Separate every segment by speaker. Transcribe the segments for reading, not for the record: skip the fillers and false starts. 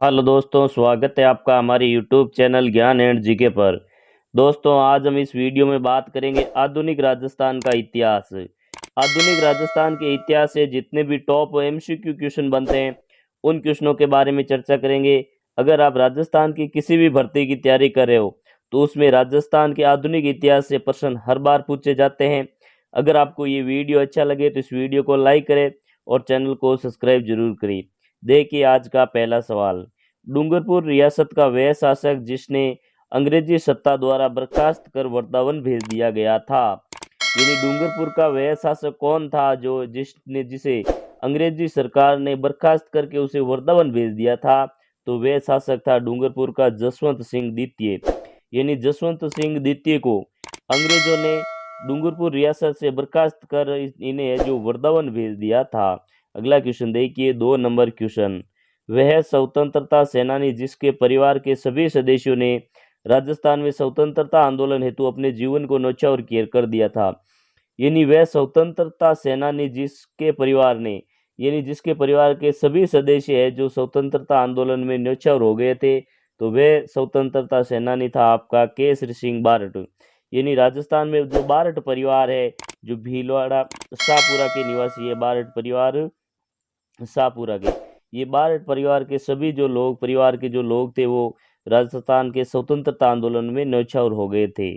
Speaker 1: Hello दोस्तों, स्वागत है आपका हमारे यूट्यूब चैनल ज्ञान एंड जीके पर। दोस्तों, आज हम इस वीडियो में बात करेंगे आधुनिक राजस्थान का इतिहास। आधुनिक राजस्थान के इतिहास से जितने भी टॉप एमसीक्यू क्वेश्चन बनते हैं उन क्वेश्चनों के बारे में चर्चा करेंगे। अगर आप राजस्थान की किसी भी भर्ती की तैयारी कर रहे हो तो उसमें राजस्थान के आधुनिक इतिहास से प्रश्न हर बार पूछे जाते हैं। अगर आपको ये वीडियो अच्छा लगे तो इस वीडियो को लाइक करें और चैनल को सब्सक्राइब जरूर करें। देखिए आज का पहला सवाल। डूंगरपुर रियासत का वह शासक जिसने अंग्रेजी सत्ता द्वारा बर्खास्त कर वृंदावन भेज दिया गया था। यानी डूंगरपुर का वह शासक कौन था जो जिसे अंग्रेजी सरकार ने बर्खास्त करके उसे वृंदावन भेज दिया था। तो वह शासक था डूंगरपुर का जसवंत सिंह द्वितीय। यानी जसवंत सिंह द्वितीय को अंग्रेजों ने डूंगरपुर रियासत से बर्खास्त कर इन्हें जो वृंदावन भेज दिया था। अगला क्वेश्चन देखिए, 2 नंबर क्वेश्चन। वह स्वतंत्रता सेनानी जिसके परिवार के सभी सदस्यों ने राजस्थान में स्वतंत्रता आंदोलन हेतु अपने जीवन को न्यौछावर कर दिया था। यानी वह स्वतंत्रता सेनानी जिसके परिवार के सभी सदस्य है जो स्वतंत्रता आंदोलन में न्यौछावर हो गए थे। तो वह स्वतंत्रता सेनानी था आपका केसरी सिंह बारट। यानी राजस्थान में जो बारट परिवार है, जो भीलवाड़ा शाहपुरा के निवासी है, बारट परिवार शाहपुरा के, ये बारट परिवार के सभी जो लोग परिवार के जो लोग थे वो राजस्थान के स्वतंत्रता आंदोलन में न्यौछावर हो गए थे।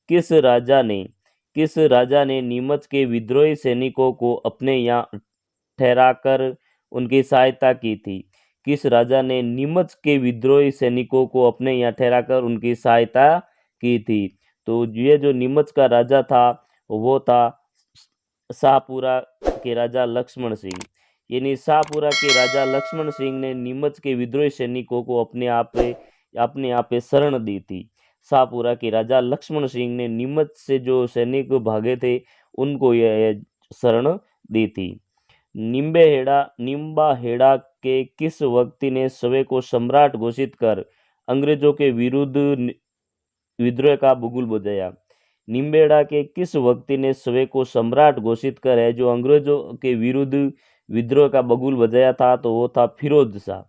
Speaker 1: किस राजा ने किस राजा ने नीमच के विद्रोही सैनिकों को अपने यहाँ ठहराकर उनकी सहायता की थी। किस राजा ने नीमच के विद्रोही सैनिकों को अपने यहाँ ठहराकर उनकी सहायता की थी। तो ये जो नीमच का राजा था वो था शाहपुरा के राजा लक्ष्मण सिंह। यानी शाहपुरा के राजा लक्ष्मण सिंह ने नीमच के विद्रोही सैनिकों को अपने आप पे शरण दी थी। शाहपुरा के राजा लक्ष्मण सिंह ने नीमच से जो सैनिक भागे थे उनको यह शरण दी थी। निम्बाहेड़ा के किस व्यक्ति ने स्वयं को सम्राट घोषित कर अंग्रेजों के विरुद्ध विद्रोह का बुगुल बजाया। निम्बेड़ा के किस व्यक्ति ने स्वयं को सम्राट घोषित कर है जो अंग्रेजों के विरुद्ध विद्रोह का बगुल बजाया था। तो वो था फिरोज शाह।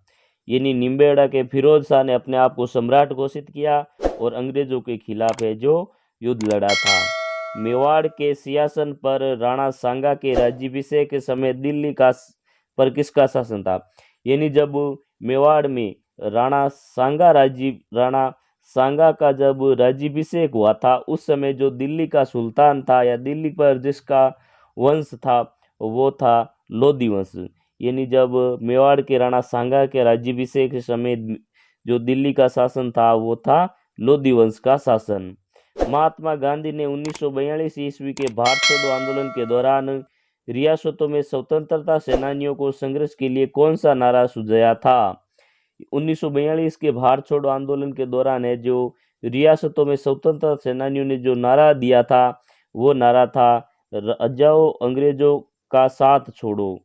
Speaker 1: यानी निम्बेड़ा के फिरोज शाह ने अपने आप को सम्राट घोषित किया और अंग्रेजों के खिलाफ है जो युद्ध लड़ा था। मेवाड़ के सिंहासन पर राणा सांगा के राज्याभिषेक के समय दिल्ली का पर किसका शासन था। यानी जब मेवाड़ में राणा सांगा का जब राज्याभिषेक हुआ था उस समय जो दिल्ली का सुल्तान था या दिल्ली पर जिसका वंश था वो था लोधी वंश। यानी जब मेवाड़ के राणा सांगा के राज्याभिषेक के समय जो दिल्ली का शासन था वो था लोधी वंश का शासन। महात्मा गांधी ने 1942 ईस्वी के भारत छोड़ो आंदोलन के दौरान रियासतों में स्वतंत्रता सेनानियों को संघर्ष के लिए कौन सा नारा सुझाया था। 1942 के भारत छोड़ो आंदोलन के दौरान है जो रियासतों में स्वतंत्रता सेनानियों ने जो नारा दिया था वो नारा था राजाओं अंग्रेजों का साथ छोड़ो।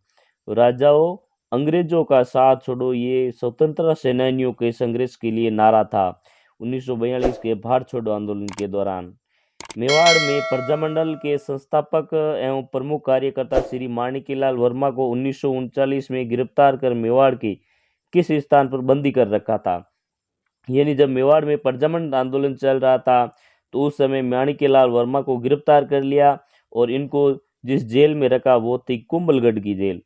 Speaker 1: राजाओं अंग्रेजों का साथ छोड़ो, ये स्वतंत्रता सेनानियों के संघर्ष के लिए नारा था 1942 के भारत छोड़ो आंदोलन के दौरान। मेवाड़ में प्रजामंडल के संस्थापक एवं प्रमुख कार्यकर्ता श्री माणिक्यलाल वर्मा को 1939 में गिरफ्तार कर मेवाड़ के किस स्थान पर बंदी कर रखा था। यानी जब मेवाड़ में प्रजामंडल आंदोलन चल रहा था तो उस समय माणिक्यलाल वर्मा को गिरफ्तार कर लिया और इनको जिस जेल में रखा वो थी कुंभलगढ़ की जेल।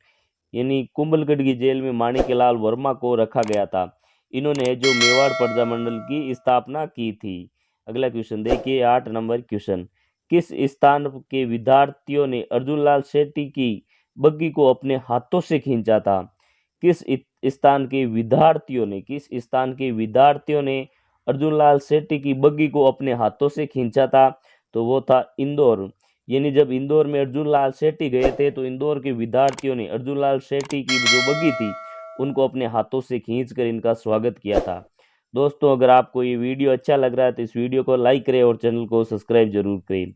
Speaker 1: यानी कुंभलगढ़ की जेल में माणिक्यलाल वर्मा को रखा गया था। इन्होंने जो मेवाड़ प्रजामंडल की स्थापना की थी। अगला क्वेश्चन देखिए, 8 नंबर क्वेश्चन। किस स्थान के विद्यार्थियों ने अर्जुनलाल शेट्टी की बग्गी को अपने हाथों से खींचा था। किस स्थान के विद्यार्थियों ने अर्जुनलाल शेट्टी की बग्गी को अपने हाथों से खींचा था। तो वो था इंदौर। यानी जब इंदौर में अर्जुनलाल शेट्टी गए थे तो इंदौर के विद्यार्थियों ने अर्जुनलाल शेट्टी की जो बग्गी थी उनको अपने हाथों से खींचकर इनका स्वागत किया था। दोस्तों, अगर आपको ये वीडियो अच्छा लग रहा है तो इस वीडियो को लाइक करें और चैनल को सब्सक्राइब जरूर करें।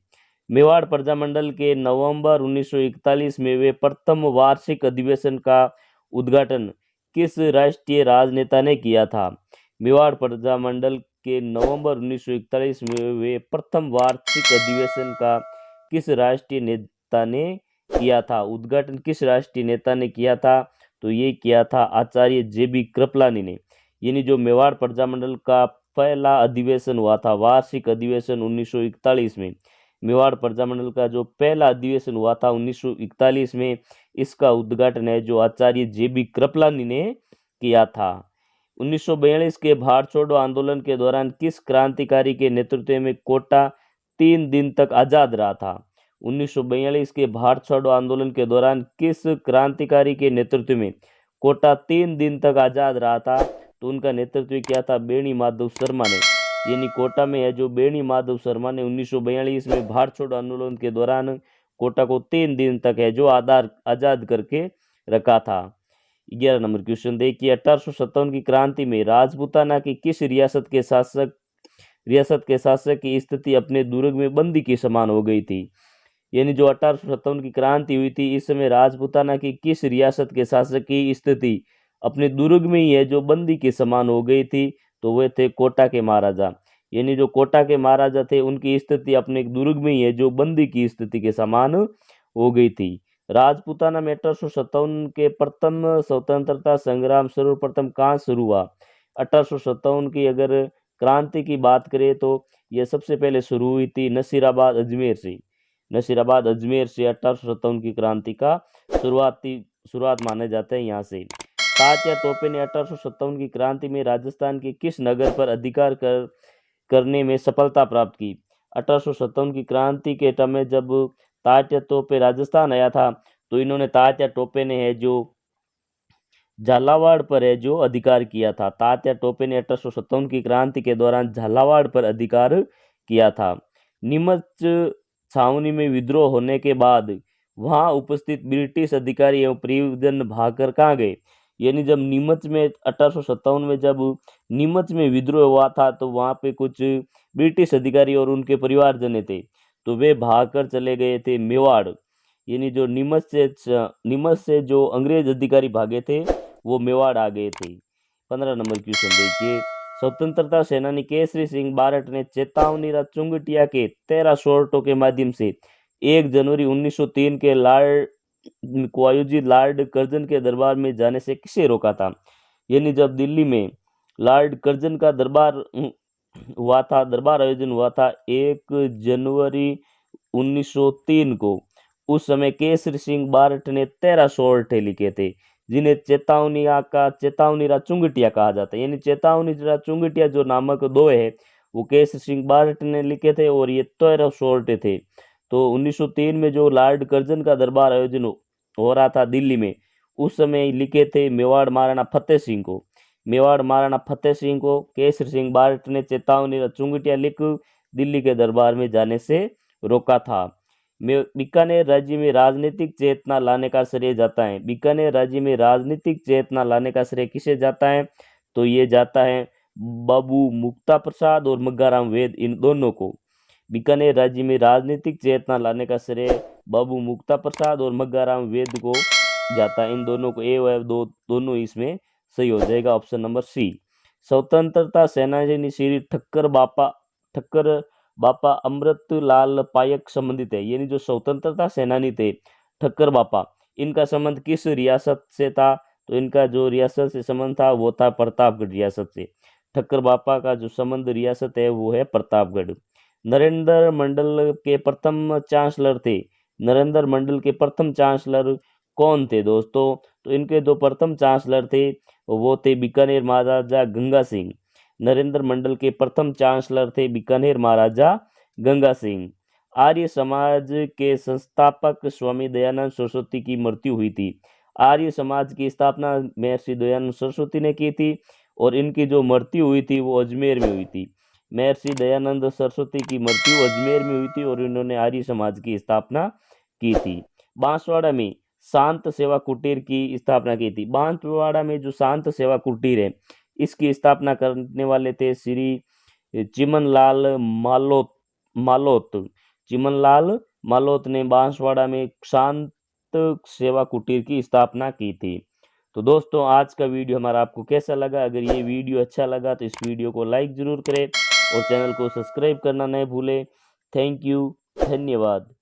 Speaker 1: मेवाड़ प्रजामंडल के नवंबर 1941 में वे प्रथम वार्षिक अधिवेशन का उद्घाटन किस राष्ट्रीय राजनेता ने किया था। मेवाड़ प्रजामंडल के नवंबर 1941 में वे प्रथम वार्षिक अधिवेशन का किस राष्ट्रीय नेता ने किया था, उद्घाटन किस राष्ट्रीय नेता ने किया था। तो ये किया था आचार्य JB कृपलानी ने। यानी जो मेवाड़ प्रजामंडल का पहला अधिवेशन हुआ था, वार्षिक अधिवेशन 1941 में, मेवाड़ प्रजामंडल का जो पहला अधिवेशन हुआ था 1941 में, इसका उद्घाटन है जो आचार्य JB कृपलानी ने किया था। 1942 के भारत छोड़ो आंदोलन के दौरान किस क्रांतिकारी के नेतृत्व में कोटा 3 दिन तक आजाद रहा था? 1942 के भारत छोड़ो आंदोलन के दौरान किस क्रांतिकारी के नेतृत्व में कोटा 3 दिन तक आजाद रहा था? तो उनका नेतृत्व किया था बेणी माधव शर्मा ने। यानी कोटा में है जो बेणी माधव शर्मा ने 1942 में भारत छोड़ो आंदोलन के दौरान कोटा को 3 दिन तक है जो आजाद करके रखा था। 11 नंबर क्वेश्चन देखिए, 1857 की क्रांति में राजपूताना की किस रियासत के शासक की स्थिति अपने दुर्ग में बंदी के समान हो गई थी? यानी जो 1857 की क्रांति हुई थी, इस समय राजपूताना की किस रियासत के शासक की स्थिति अपने दुर्ग में ही है जो बंदी के समान हो गई थी? तो वे थे कोटा के महाराजा। यानी जो कोटा के महाराजा थे उनकी स्थिति अपने दुर्ग में ही है जो बंदी की स्थिति के समान हो गई थी। राजपूताना में 1857 के प्रथम स्वतंत्रता संग्राम सर्वप्रथम कहाँ शुरू हुआ? 1857 की अगर क्रांति की बात करें तो यह सबसे पहले शुरू हुई थी नसीराबाद अजमेर से। नसीराबाद अजमेर से 1857 की क्रांति का शुरुआत माने जाते हैं यहाँ से। तात्या टोपे ने 1857 की क्रांति में राजस्थान के किस नगर पर अधिकार करने में सफलता प्राप्त की? 1857 की क्रांति के टाइम में जब तात्या टोपे राजस्थान आया था तो इन्होंने तात्या टोपे ने है जो झालावाड़ पर है जो अधिकार किया था। तात्या टोपे ने 1857 की क्रांति के दौरान झालावाड़ पर अधिकार किया था। नीमच छावनी में विद्रोह होने के बाद वहां उपस्थित ब्रिटिश अधिकारी एवं परिजन भागकर कहाँ गए? यानी जब नीमच में 1857 में जब नीमच में विद्रोह हुआ था तो वहां पे कुछ ब्रिटिश अधिकारी और उनके परिवारजन थे तो वे भागकर चले गए थे मेवाड़। यानी जो नीमच से जो अंग्रेज अधिकारी भागे थे वो मेवाड़ आ गए थे। 15 नंबर क्वेश्चन देखिए, स्वतंत्रता सेनानी केसरी सिंह बारट ने चेतावनी चुंगटिया के 13 शोर्टों के माध्यम से 1 जनवरी 1903 के को आयोजित लॉर्ड कर्जन के दरबार में जाने से किसे रोका था? यानी जब दिल्ली में लॉर्ड कर्जन का दरबार आयोजन हुआ था 1 जनवरी 1903 को, उस समय केसरी सिंह बारट ने 13 शोर्टे लिखे थे जिन्हें चेतावनी चुंगटिया कहा जाता है। यानी चेतावनी चुंगटिया जो नामक 2 है वो केसरी सिंह बारट ने लिखे थे और ये 13 शोर्टे थे। तो 1903 में जो लॉर्ड कर्जन का दरबार आयोजन हो रहा था दिल्ली में, उस समय लिखे थे मेवाड़ महाराणा फतेह सिंह को। मेवाड़ महाराणा फतेह सिंह को केसरी सिंह बारट ने चेतावनी चुंगटिया लिख दिल्ली के दरबार में जाने से रोका था। बीकानेर राज्य में राजनीतिक चेतना लाने का श्रेय जाता है। बीकानेर राज्य में राजनीतिक चेतना लाने का श्रेय किसे जाता है? तो ये जाता है बाबू मुक्ता प्रसाद और मग्गाराम वेद, इन दोनों को। बीकानेर राज्य में राजनीतिक चेतना लाने का श्रेय बाबू मुक्ता प्रसाद और मग्गाराम वेद को जाता है। इन दोनों को ए व दोनों इसमें सही हो जाएगा, ऑप्शन नंबर सी। स्वतंत्रता सेनानी श्री ठक्कर बापा अमृतलाल पायक संबंधित है। यानी जो स्वतंत्रता सेनानी थे ठक्कर बापा, इनका संबंध किस रियासत से था? तो इनका जो रियासत से संबंध था वो था प्रतापगढ़ रियासत से। ठक्कर बापा का जो संबंध रियासत है वो है प्रतापगढ़। नरेंद्र मंडल के प्रथम चांसलर थे। नरेंद्र मंडल के प्रथम चांसलर कौन थे दोस्तों? तो इनके जो प्रथम चांसलर थे वो थे बीकानेर महाराजा गंगा सिंह। नरेंद्र मंडल के प्रथम चांसलर थे बीकानेर महाराजा गंगा सिंह। आर्य समाज के संस्थापक स्वामी दयानंद सरस्वती की मृत्यु हुई थी। आर्य समाज की स्थापना महर्षि दयानंद सरस्वती ने की थी और इनकी जो मृत्यु हुई थी वो अजमेर में हुई थी। महर्षि दयानंद सरस्वती की मृत्यु अजमेर में हुई थी और इन्होंने आर्य समाज की स्थापना की थी। बांसवाड़ा में शांत सेवा कुटीर की स्थापना की थी। बांसवाड़ा में जो शांत सेवा कुटीर है इसकी स्थापना करने वाले थे श्री चिमनलाल मालोत ने बांसवाड़ा में शांत सेवा कुटीर की स्थापना की थी। तो दोस्तों आज का वीडियो हमारा आपको कैसा लगा? अगर ये वीडियो अच्छा लगा तो इस वीडियो को लाइक जरूर करें और चैनल को सब्सक्राइब करना नहीं भूलें। थैंक यू, धन्यवाद।